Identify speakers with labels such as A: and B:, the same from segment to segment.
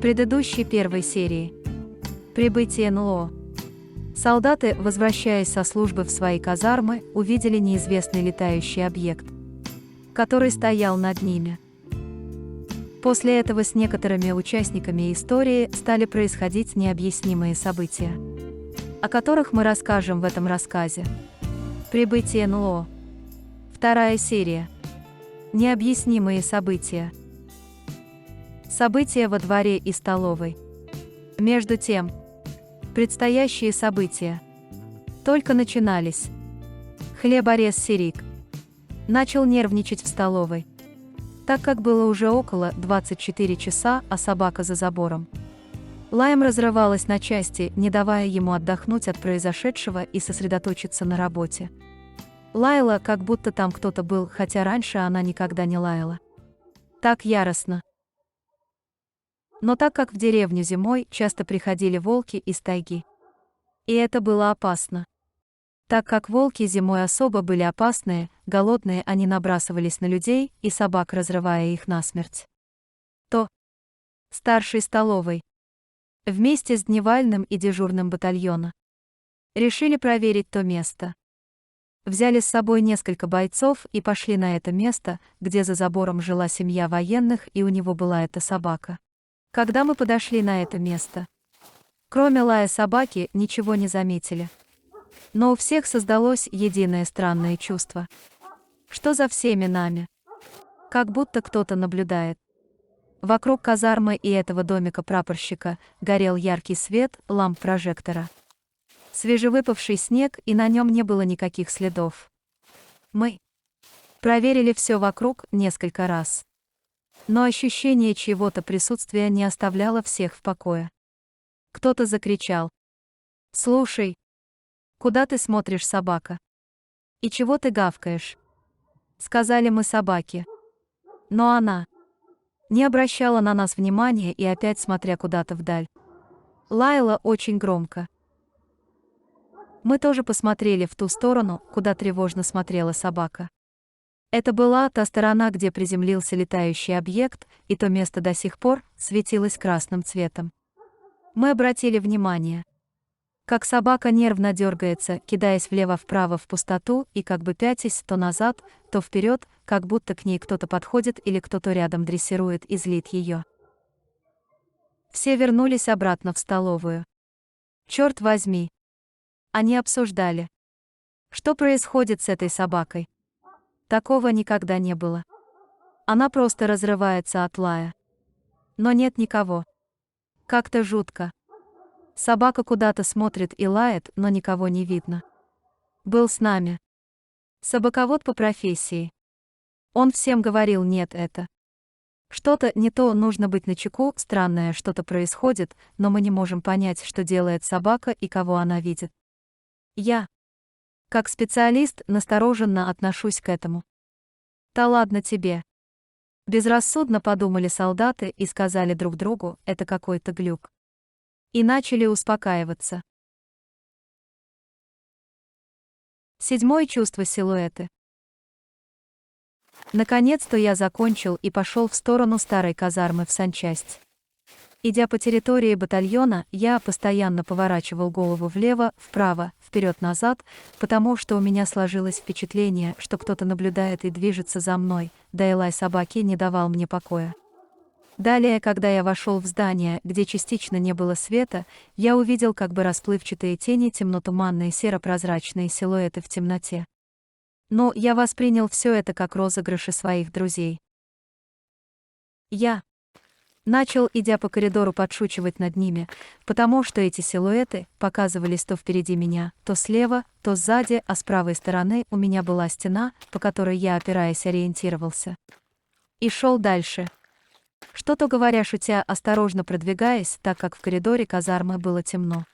A: предыдущей первой серии. Прибытие НЛО. Солдаты, возвращаясь со службы в свои казармы, увидели неизвестный летающий объект, который стоял над ними. После этого с некоторыми участниками истории стали происходить необъяснимые события, о которых мы расскажем в этом рассказе. Прибытие НЛО. Вторая серия. Необъяснимые события. События во дворе и столовой. Между тем, предстоящие события только начинались. Хлеборез Сирик начал нервничать в столовой, так как было уже около 24 часа, а собака за забором лаем разрывалась на части, не давая ему отдохнуть от произошедшего и сосредоточиться на работе. Лаяла, как будто там кто-то был, хотя раньше она никогда не лаяла так яростно. Но так как в деревню зимой часто приходили волки из тайги, и это было опасно. Так как волки зимой особо были опасные, голодные, они набрасывались на людей и собак, разрывая их насмерть. То старший столовой вместе с дневальным и дежурным батальона решили проверить то место. Взяли с собой несколько бойцов и пошли на это место, где за забором жила семья военных, и у него была эта собака. Когда мы подошли на это место, кроме лая собаки, ничего не заметили. Но у всех создалось единое странное чувство. Что за всеми нами? Как будто кто-то наблюдает. Вокруг казармы и этого домика прапорщика горел яркий свет ламп прожектора. Свежевыпавший снег, и на нем не было никаких следов. Мы проверили все вокруг несколько раз. Но ощущение чьего-то присутствия не оставляло всех в покое. Кто-то закричал: «Слушай, куда ты смотришь, собака? И чего ты гавкаешь?» Сказали мы собаке. Но она не обращала на нас внимания и опять, смотря куда-то вдаль, лаяла очень громко. Мы тоже посмотрели в ту сторону, куда тревожно смотрела собака. Это была та сторона, где приземлился летающий объект, и то место до сих пор светилось красным цветом. Мы обратили внимание, как собака нервно дергается, кидаясь влево-вправо в пустоту и как бы пятясь то назад, то вперед, как будто к ней кто-то подходит или кто-то рядом дрессирует и злит ее. Все вернулись обратно в столовую. Черт возьми! Они обсуждали, что происходит с этой собакой. Такого никогда не было. Она просто разрывается от лая. Но нет никого. Как-то жутко. Собака куда-то смотрит и лает, но никого не видно. Был с нами собаковод по профессии. Он всем говорил: нет, это что-то не то, нужно быть начеку, странное что-то происходит, но мы не можем понять, что делает собака и кого она видит. Я, как специалист, настороженно отношусь к этому. Да ладно тебе. Безрассудно подумали солдаты и сказали друг другу: это какой-то глюк. И начали успокаиваться. Седьмое чувство — силуэты. Наконец-то я закончил и пошел в сторону старой казармы в санчасть. Идя по территории батальона, я постоянно поворачивал голову влево, вправо, вперед-назад, потому что у меня сложилось впечатление, что кто-то наблюдает и движется за мной, да и лай собаки не давал мне покоя. Далее, когда я вошел в здание, где частично не было света, я увидел как бы расплывчатые тени, темно-туманные серо-прозрачные силуэты в темноте. Но я воспринял все это как розыгрыши своих друзей. Я начал, идя по коридору, подшучивать над ними, потому что эти силуэты показывались то впереди меня, то слева, то сзади, а с правой стороны у меня была стена, по которой я, опираясь, ориентировался. И шел дальше. Что-то говоря, шутя, осторожно продвигаясь, так как в коридоре казармы было темно.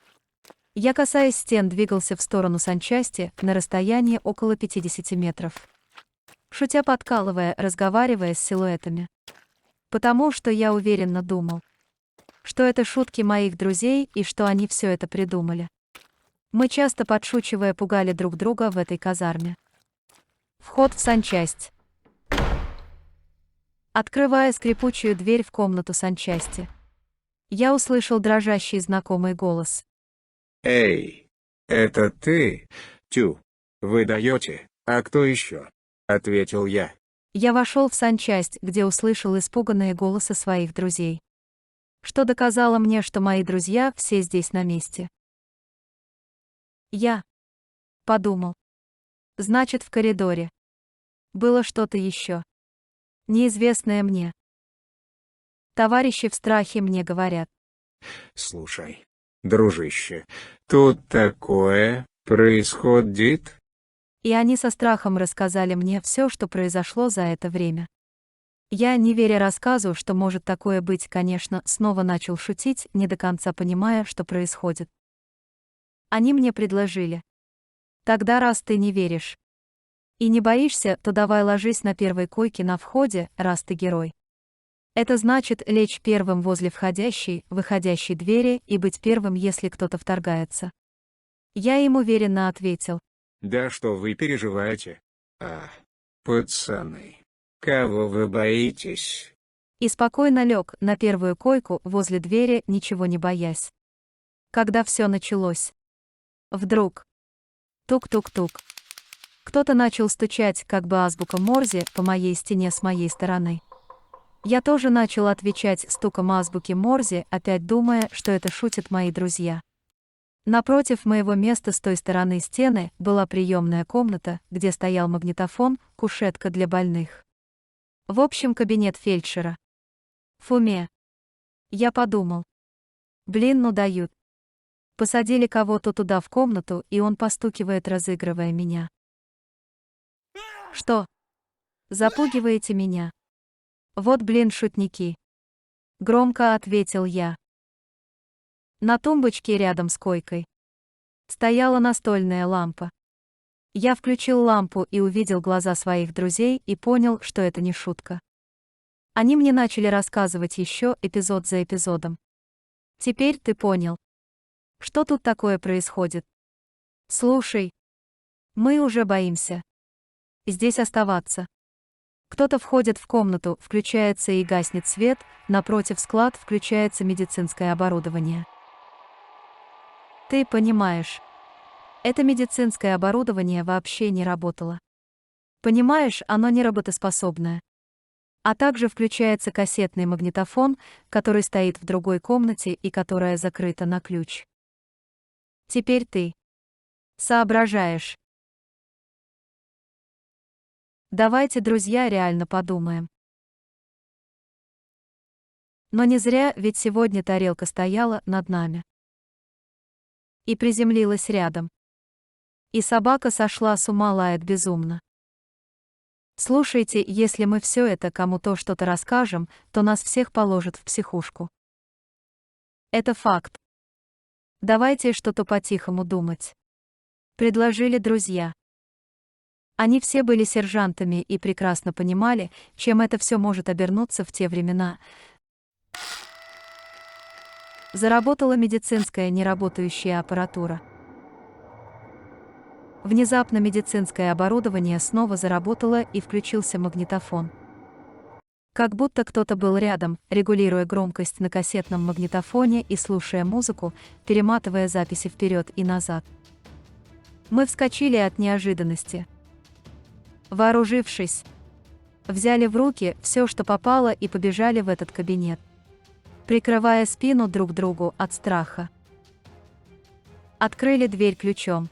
A: Я, касаясь стен, двигался в сторону санчасти на расстоянии около 50 метров. Шутя, подкалывая, разговаривая с силуэтами. Потому что я уверенно думал, что это шутки моих друзей и что они все это придумали. Мы часто, подшучивая, пугали друг друга в этой казарме. Вход в санчасть. Открывая скрипучую дверь в комнату санчасти, Я услышал дрожащий знакомый голос.
B: «Эй, это ты? Тю, вы даете, а кто еще?» — ответил я.
A: Я вошел в санчасть, где услышал испуганные голосы своих друзей. Что доказало мне, что мои друзья все здесь на месте. Я подумал. Значит, в коридоре было что-то еще, неизвестное мне. Товарищи в страхе мне говорят.
B: «Слушай, дружище, тут такое происходит?»
A: И они со страхом рассказали мне все, что произошло за это время. Я, не веря рассказу, что может такое быть, конечно, снова начал шутить, не до конца понимая, что происходит. Они мне предложили. Тогда, раз ты не веришь и не боишься, то давай ложись на первой койке на входе, раз ты герой. Это значит лечь первым возле входящей, выходящей двери и быть первым, если кто-то вторгается. Я им уверенно ответил.
B: «Да что вы переживаете? Пацаны, кого вы боитесь?»
A: И спокойно лег на первую койку возле двери, ничего не боясь. Когда все началось. Вдруг. Тук-тук-тук. Кто-то начал стучать, как бы азбука Морзе, по моей стене с моей стороны. Я тоже начал отвечать стуком азбуки Морзе, опять думая, что это шутят мои друзья. Напротив моего места с той стороны стены была приемная комната, где стоял магнитофон, кушетка для больных. В общем, кабинет фельдшера. Фуме. Я подумал. Блин, ну дают. Посадили кого-то туда в комнату, и он постукивает, разыгрывая меня. Что? Запугиваете меня? Вот, блин, шутники. Громко ответил я. На тумбочке рядом с койкой стояла настольная лампа. Я включил лампу и увидел глаза своих друзей и понял, что это не шутка. Они мне начали рассказывать еще эпизод за эпизодом. Теперь ты понял, что тут такое происходит. Слушай, мы уже боимся здесь оставаться. Кто-то входит в комнату, включается и гаснет свет, напротив склад включается медицинское оборудование. Ты понимаешь, это медицинское оборудование вообще не работало. Понимаешь, оно не работоспособное. А также включается кассетный магнитофон, который стоит в другой комнате и которая закрыта на ключ. Теперь ты соображаешь. Давайте, друзья, реально подумаем. Но не зря, ведь сегодня тарелка стояла над нами. И приземлилась рядом. И собака сошла с ума, лает безумно. Слушайте, если мы все это кому-то что-то расскажем, то нас всех положат в психушку. Это факт. Давайте что-то по-тихому думать. Предложили друзья. Они все были сержантами и прекрасно понимали, чем это все может обернуться в те времена. Заработала медицинская неработающая аппаратура. Внезапно медицинское оборудование снова заработало и включился магнитофон. Как будто кто-то был рядом, регулируя громкость на кассетном магнитофоне и слушая музыку, перематывая записи вперед и назад. Мы вскочили от неожиданности. Вооружившись, взяли в руки все, что попало, и побежали в этот кабинет, прикрывая спину друг другу от страха. Открыли дверь ключом.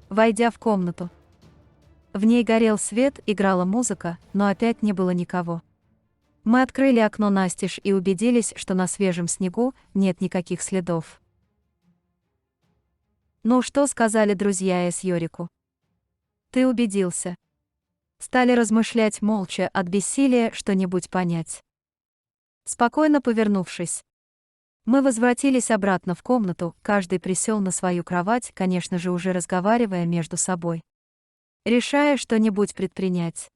A: Войдя в комнату, в ней горел свет, играла музыка, но опять не было никого. Мы открыли окно настежь и убедились, что на свежем снегу нет никаких следов. «Ну что?» — сказали друзья с Йорику. «Ты убедился?» Стали размышлять молча, от бессилия что-нибудь понять. Спокойно повернувшись, мы возвратились обратно в комнату, каждый присел на свою кровать, конечно же уже разговаривая между собой, решая что-нибудь предпринять.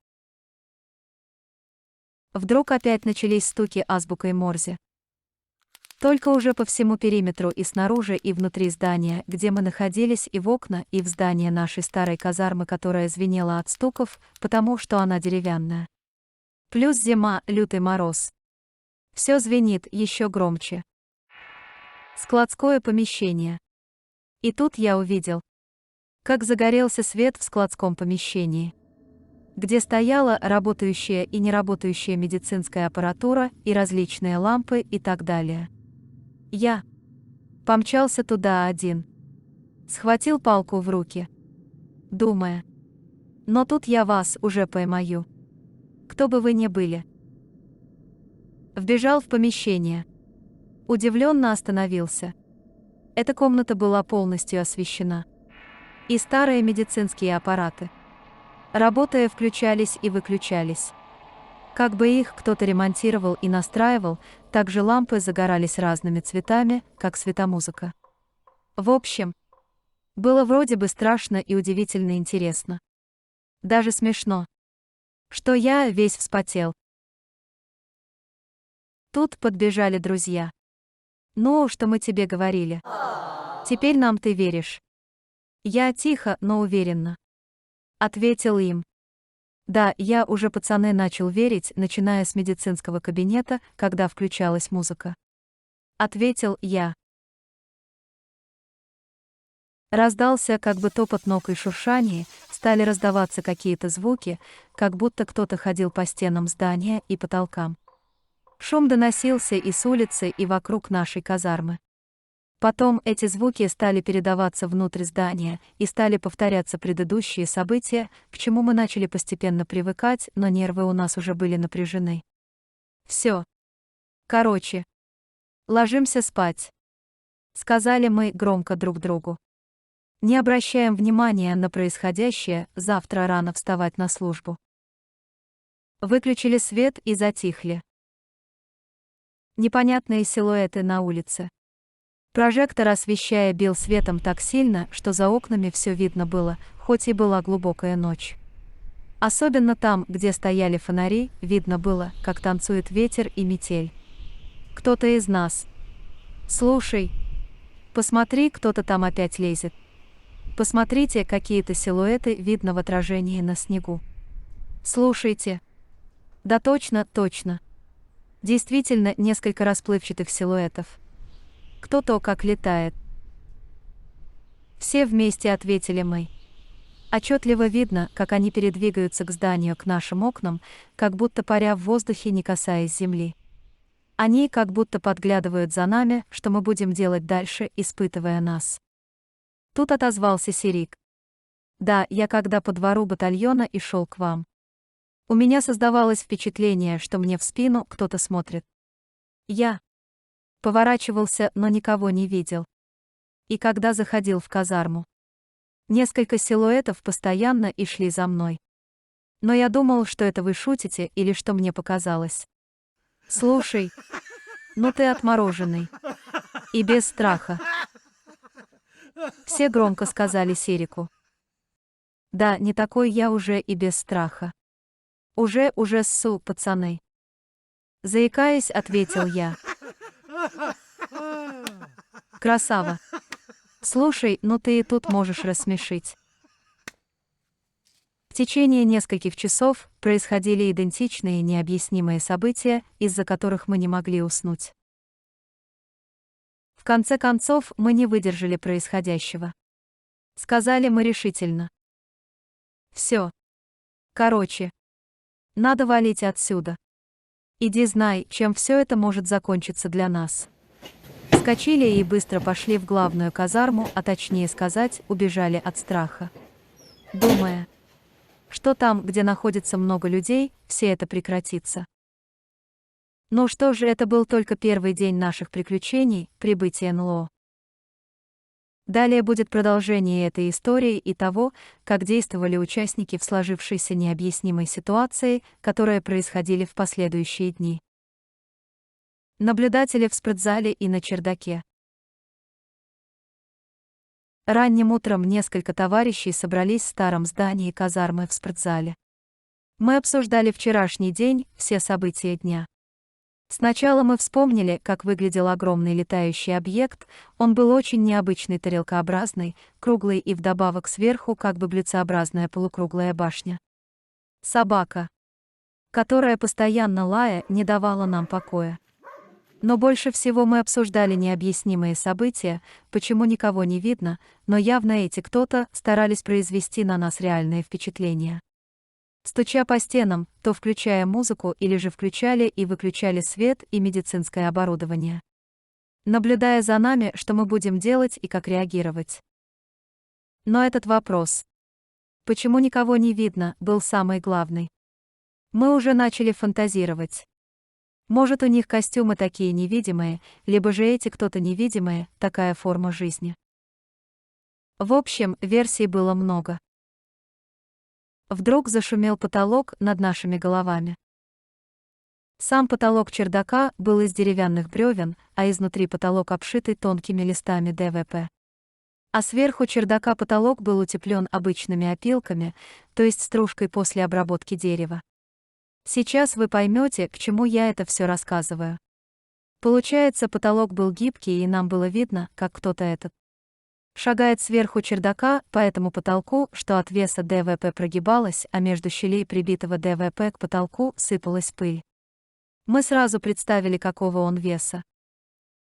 A: Вдруг опять начались стуки азбукой Морзе. Только уже по всему периметру и снаружи, и внутри здания, где мы находились, и в окна, и в здание нашей старой казармы, которая звенела от стуков, потому что она деревянная. Плюс зима, лютый мороз. Все звенит еще громче. Складское помещение. И тут я увидел, как загорелся свет в складском помещении, где стояла работающая и неработающая медицинская аппаратура и различные лампы и так далее. Я помчался туда один. Схватил палку в руки, думая, но тут я вас уже поймаю. Кто бы вы ни были. Вбежал в помещение. Удивленно остановился. Эта комната была полностью освещена. И старые медицинские аппараты, работая, включались и выключались. Как бы их кто-то ремонтировал и настраивал, также лампы загорались разными цветами, как светомузыка. В общем, было вроде бы страшно и удивительно интересно. Даже смешно, что я весь вспотел. Тут подбежали друзья. «Ну, что мы тебе говорили? Теперь нам ты веришь?» Я тихо, но уверенно ответил им. Да, я уже, пацаны, начал верить, начиная с медицинского кабинета, когда включалась музыка. Ответил я. Раздался как бы топот ног и шуршание, стали раздаваться какие-то звуки, как будто кто-то ходил по стенам здания и потолкам. Шум доносился и с улицы, и вокруг нашей казармы. Потом эти звуки стали передаваться внутрь здания, и стали повторяться предыдущие события, к чему мы начали постепенно привыкать, но нервы у нас уже были напряжены. Все. Короче, ложимся спать. Сказали мы громко друг другу. Не обращаем внимания на происходящее, завтра рано вставать на службу. Выключили свет и затихли. Непонятные силуэты на улице. Прожектор, освещая, бил светом так сильно, что за окнами все видно было, хоть и была глубокая ночь. Особенно там, где стояли фонари, видно было, как танцует ветер и метель. Кто-то из нас. «Слушай, посмотри, кто-то там опять лезет. Посмотрите, какие-то силуэты видно в отражении на снегу. Слушайте. Да точно, точно. Действительно, несколько расплывчатых силуэтов. Кто-то как летает». Все вместе ответили мы. Отчетливо видно, как они передвигаются к зданию, к нашим окнам, как будто паря в воздухе, не касаясь земли. Они как будто подглядывают за нами, что мы будем делать дальше, испытывая нас. Тут отозвался Сирик. Да, я когда по двору батальона и шел к вам. У меня создавалось впечатление, что мне в спину кто-то смотрит. Я поворачивался, но никого не видел. И когда заходил в казарму, несколько силуэтов постоянно и шли за мной. Но я думал, что это вы шутите или что мне показалось. Слушай, ну ты отмороженный. И без страха. Все громко сказали Серику. Да, не такой я уже и без страха. Уже ссу, пацаны. Заикаясь, ответил я. Красава. Слушай, ну ты и тут можешь рассмешить. В течение нескольких часов происходили идентичные необъяснимые события, из-за которых мы не могли уснуть. В конце концов, мы не выдержали происходящего. Сказали мы решительно. Все. Короче, надо валить отсюда. Иди знай, чем все это может закончиться для нас. Вскочили и быстро пошли в главную казарму, а точнее сказать, убежали от страха. Думая, что там, где находится много людей, все это прекратится. Ну что же, это был только первый день наших приключений, прибытия НЛО. Далее будет продолжение этой истории и того, как действовали участники в сложившейся необъяснимой ситуации, которая происходили в последующие дни. Наблюдатели в спортзале и на чердаке. Ранним утром несколько товарищей собрались в старом здании казармы в спортзале. Мы обсуждали вчерашний день, все события дня. Сначала мы вспомнили, как выглядел огромный летающий объект, он был очень необычный, тарелкообразный, круглый и вдобавок сверху как бы блюдцеобразная полукруглая башня. Собака, которая постоянно лая, не давала нам покоя. Но больше всего мы обсуждали необъяснимые события, почему никого не видно, но явно эти кто-то старались произвести на нас реальное впечатление. Стуча по стенам, то включая музыку или же включали и выключали свет и медицинское оборудование. Наблюдая за нами, что мы будем делать и как реагировать. Но этот вопрос, почему никого не видно, был самый главный. Мы уже начали фантазировать. Может, у них костюмы такие невидимые, либо же эти кто-то невидимые, такая форма жизни. В общем, версий было много. Вдруг зашумел потолок над нашими головами. Сам потолок чердака был из деревянных бревен, а изнутри потолок обшитый тонкими листами ДВП. А сверху чердака потолок был утеплен обычными опилками, то есть стружкой после обработки дерева. Сейчас вы поймете, к чему я это все рассказываю. Получается, потолок был гибкий, и нам было видно, как кто-то этот шагает сверху чердака по этому потолку, что от веса ДВП прогибалось, а между щелей прибитого ДВП к потолку сыпалась пыль. Мы сразу представили, какого он веса.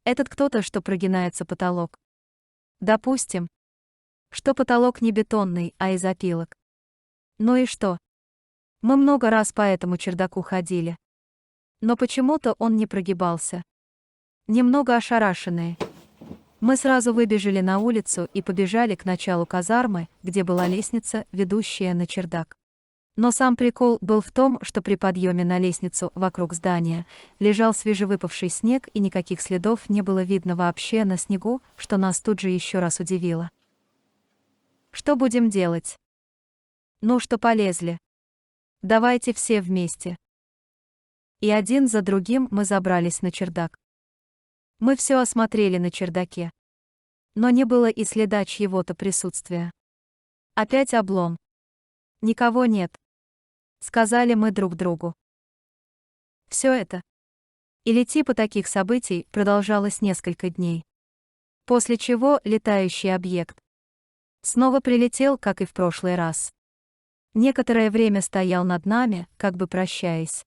A: Этот кто-то, что прогинается потолок. Допустим, что потолок не бетонный, а из опилок. Ну и что? Мы много раз по этому чердаку ходили. Но почему-то он не прогибался. Немного ошарашенные. Мы сразу выбежали на улицу и побежали к началу казармы, где была лестница, ведущая на чердак. Но сам прикол был в том, что при подъеме на лестницу вокруг здания лежал свежевыпавший снег, и никаких следов не было видно вообще на снегу, что нас тут же еще раз удивило. Что будем делать? Ну что, полезли. Давайте все вместе. И один за другим мы забрались на чердак. Мы все осмотрели на чердаке. Но не было и следа чьего-то присутствия. Опять облом. Никого нет. Сказали мы друг другу. Все это. Или типа таких событий продолжалось несколько дней. После чего летающий объект снова прилетел, как и в прошлый раз. Некоторое время стоял над нами, как бы прощаясь.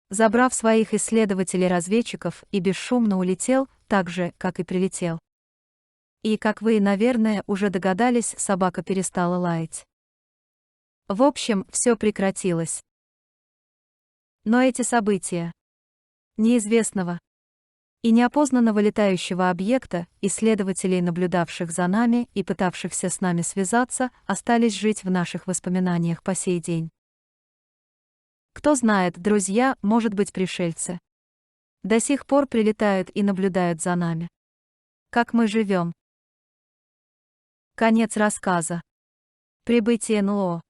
A: Забрав своих исследователей-разведчиков, и бесшумно улетел, так же, как и прилетел. И, как вы, наверное, уже догадались, собака перестала лаять. В общем, все прекратилось. Но эти события неизвестного и неопознанного летающего объекта, исследователей, наблюдавших за нами и пытавшихся с нами связаться, остались жить в наших воспоминаниях по сей день. Кто знает, друзья, может быть, пришельцы до сих пор прилетают и наблюдают за нами. Как мы живем. Конец рассказа. Прибытие НЛО.